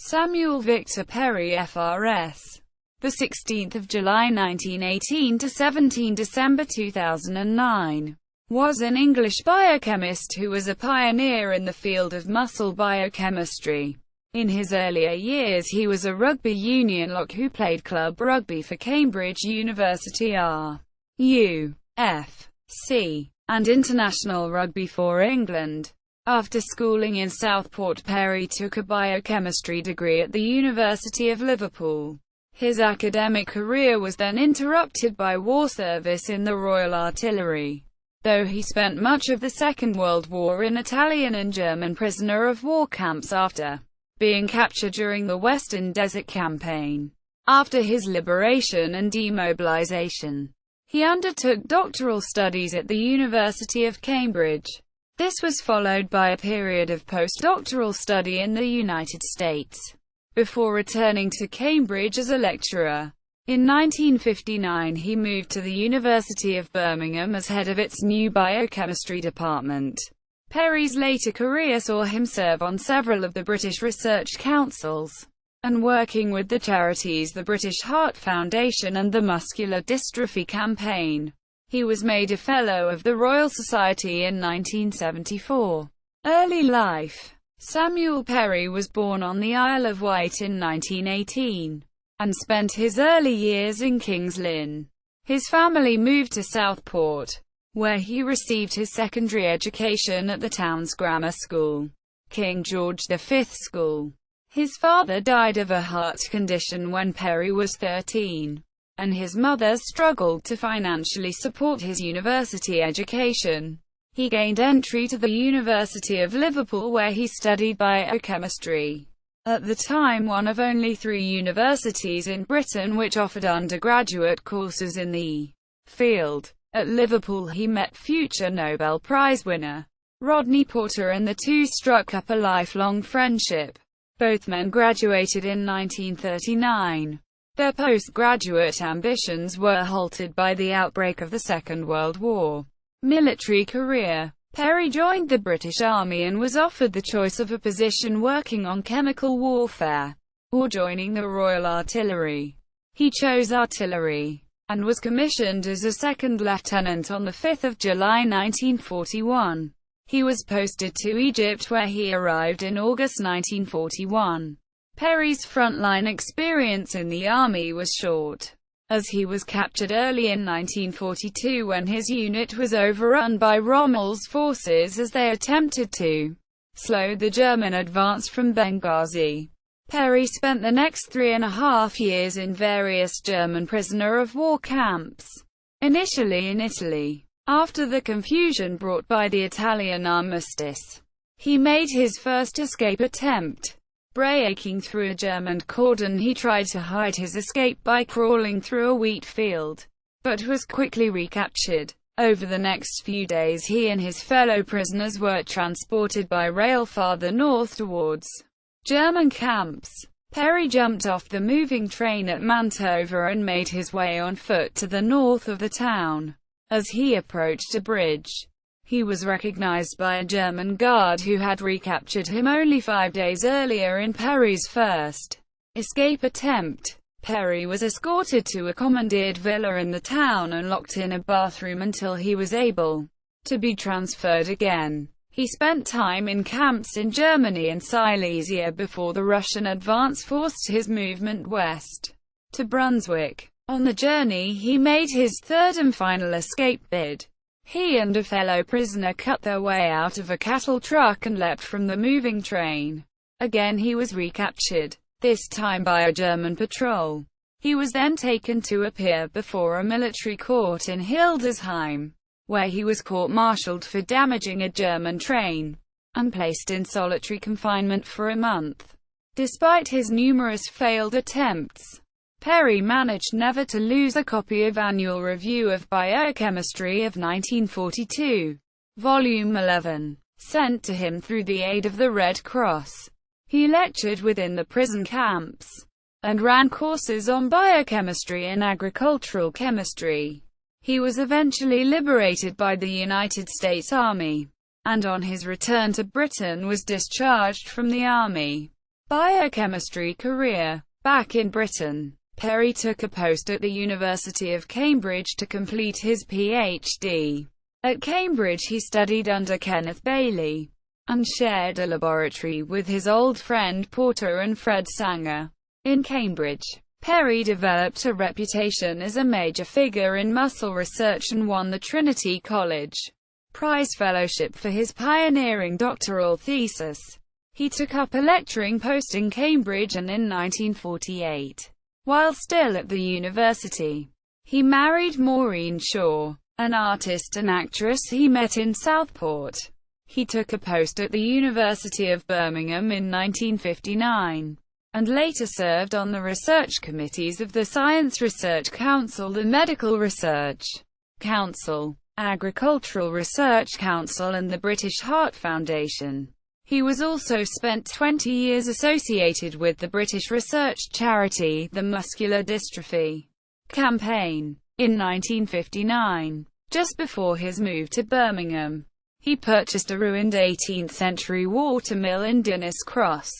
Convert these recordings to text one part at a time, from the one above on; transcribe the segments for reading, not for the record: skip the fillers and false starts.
Samuel Victor Perry FRS, the 16th of July 1918 to 17 December 2009, was an English biochemist who was a pioneer in the field of muscle biochemistry. In his earlier years he was a rugby union lock who played club rugby for Cambridge University R.U.F.C. and international rugby for England. After schooling in Southport, Perry took a biochemistry degree at the University of Liverpool. His academic career was then interrupted by war service in the Royal Artillery, though he spent much of the Second World War in Italian and German prisoner of war camps after being captured during the Western Desert Campaign. After his liberation and demobilisation, he undertook doctoral studies at the University of Cambridge. This was followed by a period of post-doctoral study in the United States, before returning to Cambridge as a lecturer. In 1959 he moved to the University of Birmingham as head of its new biochemistry department. Perry's later career saw him serve on several of the British research councils, and working with the charities the British Heart Foundation and the Muscular Dystrophy Campaign. He was made a Fellow of the Royal Society in 1974. Early life. Samuel Perry was born on the Isle of Wight in 1918, and spent his early years in King's Lynn. His family moved to Southport, where he received his secondary education at the town's grammar school, King George V School. His father died of a heart condition when Perry was 13. And his mother struggled to financially support his university education. He gained entry to the University of Liverpool where he studied biochemistry. At the time one of only 3 universities in Britain which offered undergraduate courses in the field. At Liverpool he met future Nobel Prize winner Rodney Porter and the two struck up a lifelong friendship. Both men graduated in 1939. Their postgraduate ambitions were halted by the outbreak of the Second World War. Military career. Perry joined the British Army and was offered the choice of a position working on chemical warfare, or joining the Royal Artillery. He chose artillery, and was commissioned as a second lieutenant on 5 July 1941. He was posted to Egypt where he arrived in August 1941. Perry's frontline experience in the army was short, as he was captured early in 1942 when his unit was overrun by Rommel's forces as they attempted to slow the German advance from Benghazi. Perry spent the next 3.5 years in various German prisoner of war camps, initially in Italy. After the confusion brought by the Italian armistice, he made his first escape attempt. Breaking through a German cordon, he tried to hide his escape by crawling through a wheat field, but was quickly recaptured. Over the next few days he and his fellow prisoners were transported by rail farther north towards German camps. Perry jumped off the moving train at Mantova and made his way on foot to the north of the town. As he approached a bridge, he was recognized by a German guard who had recaptured him only 5 days earlier in Perry's first escape attempt. Perry was escorted to a commandeered villa in the town and locked in a bathroom until he was able to be transferred again. He spent time in camps in Germany and Silesia before the Russian advance forced his movement west to Brunswick. On the journey he made his third and final escape bid. He and a fellow prisoner cut their way out of a cattle truck and leapt from the moving train. Again he was recaptured, this time by a German patrol. He was then taken to appear before a military court in Hildesheim, where he was court-martialed for damaging a German train, and placed in solitary confinement for a month. Despite his numerous failed attempts, Perry managed never to lose a copy of Annual Review of Biochemistry of 1942, Volume 11, sent to him through the aid of the Red Cross. He lectured within the prison camps, and ran courses on biochemistry and agricultural chemistry. He was eventually liberated by the United States Army, and on his return to Britain was discharged from the army. Biochemistry career. Back in Britain, Perry took a post at the University of Cambridge to complete his PhD. At Cambridge he studied under Kenneth Bailey, and shared a laboratory with his old friend Porter and Fred Sanger. In Cambridge, Perry developed a reputation as a major figure in muscle research and won the Trinity College Prize Fellowship for his pioneering doctoral thesis. He took up a lecturing post in Cambridge, and in 1948, while still at the university, he married Maureen Shaw, an artist and actress he met in Southport. He took a post at the University of Birmingham in 1959, and later served on the research committees of the Science Research Council, the Medical Research Council, Agricultural Research Council and the British Heart Foundation. He was also spent 20 years associated with the British research charity, the Muscular Dystrophy Campaign. In 1959, just before his move to Birmingham, he purchased a ruined 18th-century watermill in Dinas Cross,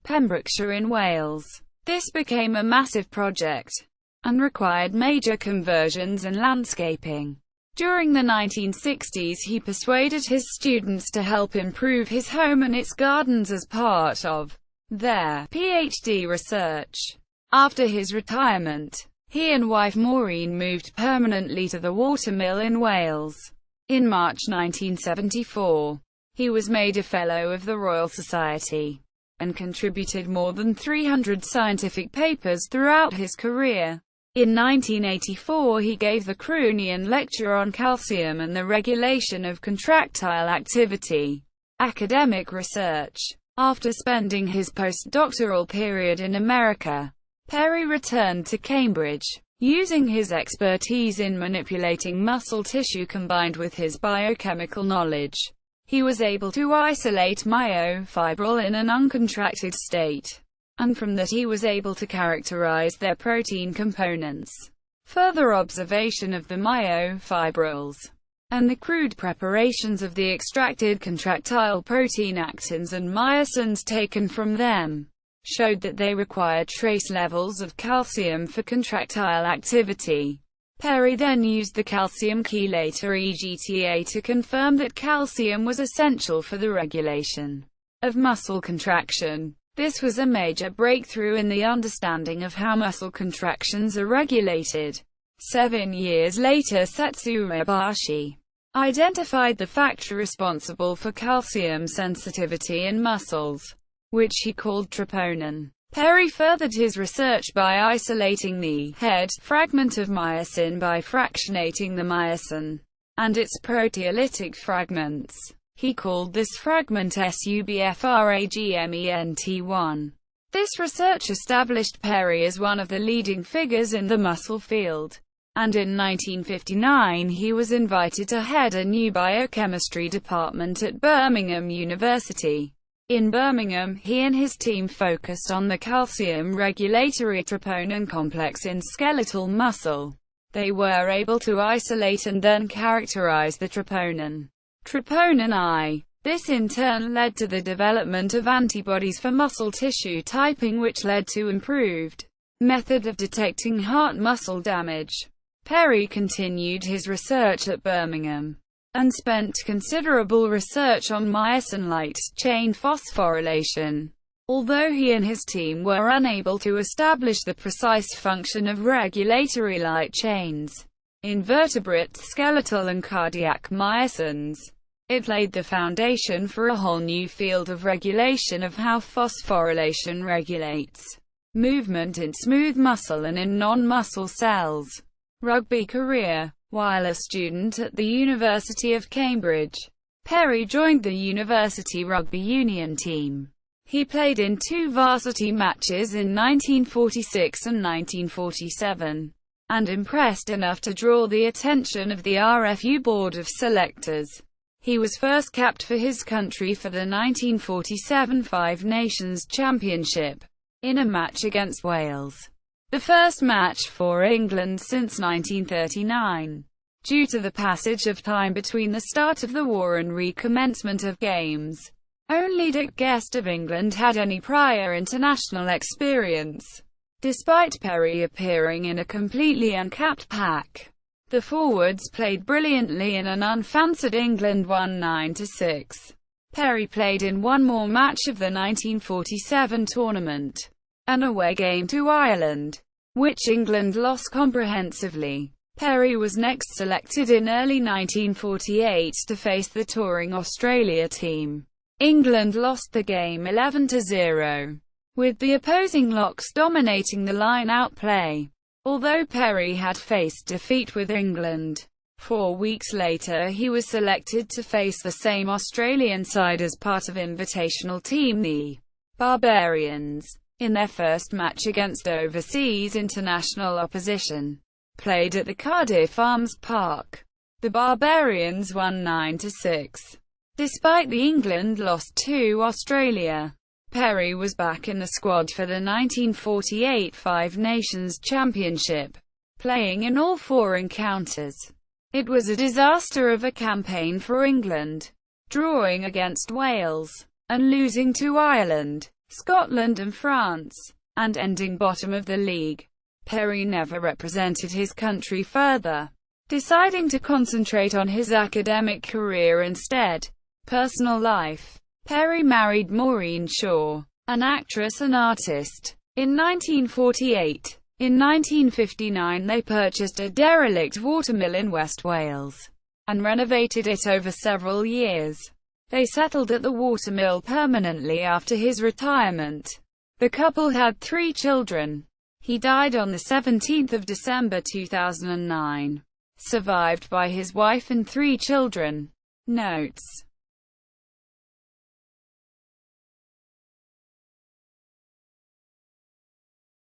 Pembrokeshire in Wales. This became a massive project, and required major conversions and landscaping. During the 1960s he persuaded his students to help improve his home and its gardens as part of their PhD research. After his retirement, he and wife Maureen moved permanently to the watermill in Wales. In March 1974, he was made a Fellow of the Royal Society, and contributed more than 300 scientific papers throughout his career. In 1984 he gave the Croonian Lecture on Calcium and the Regulation of Contractile Activity. Academic research. After spending his postdoctoral period in America, Perry returned to Cambridge. Using his expertise in manipulating muscle tissue combined with his biochemical knowledge, he was able to isolate myofibril in an uncontracted state, and from that he was able to characterize their protein components. Further observation of the myofibrils, and the crude preparations of the extracted contractile protein actins and myosins taken from them, showed that they required trace levels of calcium for contractile activity. Perry then used the calcium chelator EGTA to confirm that calcium was essential for the regulation of muscle contraction. This was a major breakthrough in the understanding of how muscle contractions are regulated. 7 years later Setsuo Ibashi identified the factor responsible for calcium sensitivity in muscles, which he called troponin. Perry furthered his research by isolating the head fragment of myosin by fractionating the myosin and its proteolytic fragments. He called this fragment SUBFRAGMENT1. This research established Perry as one of the leading figures in the muscle field, and in 1959 he was invited to head a new biochemistry department at Birmingham University. In Birmingham, he and his team focused on the calcium regulatory troponin complex in skeletal muscle. They were able to isolate and then characterize the troponin I. This in turn led to the development of antibodies for muscle tissue typing, which led to improved method of detecting heart muscle damage. Perry continued his research at Birmingham, and spent considerable research on myosin light chain phosphorylation. Although he and his team were unable to establish the precise function of regulatory light chains in vertebrate, skeletal and cardiac myosins, it laid the foundation for a whole new field of regulation of how phosphorylation regulates movement in smooth muscle and in non-muscle cells. Rugby career. While a student at the University of Cambridge, Perry joined the university rugby union team. He played in 2 varsity matches in 1946 and 1947, and impressed enough to draw the attention of the RFU Board of Selectors. He was first capped for his country for the 1947 Five Nations Championship, in a match against Wales, the first match for England since 1939. Due to the passage of time between the start of the war and recommencement of games, Only Dick Guest of England had any prior international experience. Despite Perry appearing in a completely uncapped pack, the forwards played brilliantly in an unfancied England won 9-6. Perry played in one more match of the 1947 tournament, an away game to Ireland, which England lost comprehensively. Perry was next selected in early 1948 to face the touring Australia team. England lost the game 11-0, with the opposing locks dominating the line-out play. Although Perry had faced defeat with England, 4 weeks later he was selected to face the same Australian side as part of invitational team the Barbarians, in their first match against overseas international opposition, played at the Cardiff Arms Park. The Barbarians won 9-6. Despite the England loss to Australia, Perry was back in the squad for the 1948 Five Nations Championship, playing in all 4 encounters. It was a disaster of a campaign for England, drawing against Wales, and losing to Ireland, Scotland and France, and ending bottom of the league. Perry never represented his country further, deciding to concentrate on his academic career instead. Personal life. Perry married Maureen Shaw, an actress and artist, in 1948. In 1959 they purchased a derelict watermill in West Wales, and renovated it over several years. They settled at the watermill permanently after his retirement. The couple had 3 children. He died on 17 December 2009, survived by his wife and 3 children. Notes